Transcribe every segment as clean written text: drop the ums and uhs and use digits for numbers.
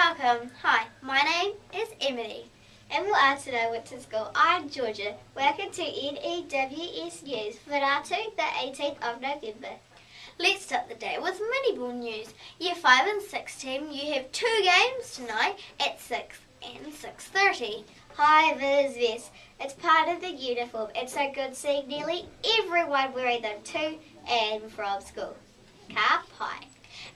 Welcome. Hi, my name is Amedee. And we are today Winton School. I'm Georgia. Welcome to N.E.W.S News for Ratu, the 18th of November. Let's start the day with miniball news. Year 5 and 6 team, you have 2 games tonight at 6 and 6:30. Hi, Viz. It's part of the uniform. It's so good seeing nearly everyone wearing them to and from school. Ka pai.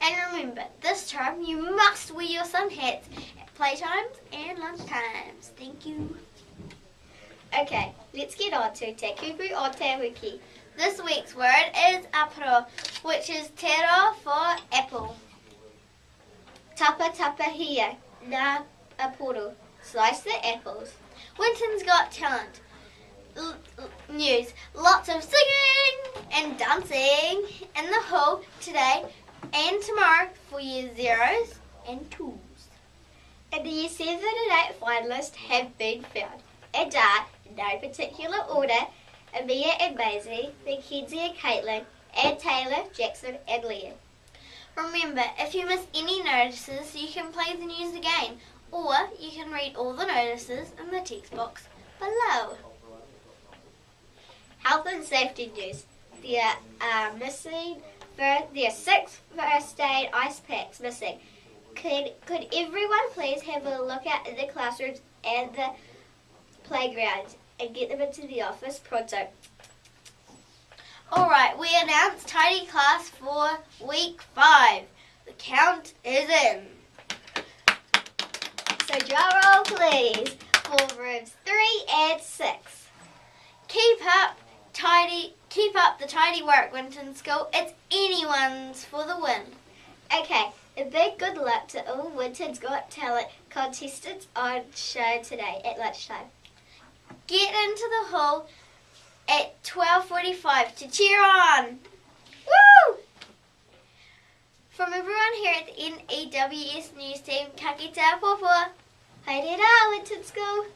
And remember, this term you must wear your sunhats at playtimes and lunchtimes. Thank you. Okay, let's get on to Te Kupu o Te Wiki. This week's word is aporo, which is te rā for apple. Tapa-tapa-hia, na aporo, slice the apples. Winton's Got Talent news, lots of singing and dancing in the hall today and tomorrow for year 0s and 2s. And the year 7 and 8 finalists have been found. And are, in no particular order, Omea and Maise, Mackenzie and Caitlin, and Taylor, Jackson and Lian. Remember, if you miss any notices, you can play the news again, or you can read all the notices in the text box below. Health and safety news. There are missing. There are 6 first aid ice packs missing. Could everyone please have a look at the classrooms and the playgrounds and get them into the office pronto? Alright, we announced tidy class for week 5. The count is in. So drum roll please for rooms 3 and 6. Keep up the tidy work, Winton School. It's anyone's for the win. Okay, a big good luck to all Winton's Got Talent contestants on show today at lunchtime. Get into the hall at 12:45 to cheer on. Woo! From everyone here at the N.E.W.S News team, ka kite a pōpua. Haere rā, Winton School.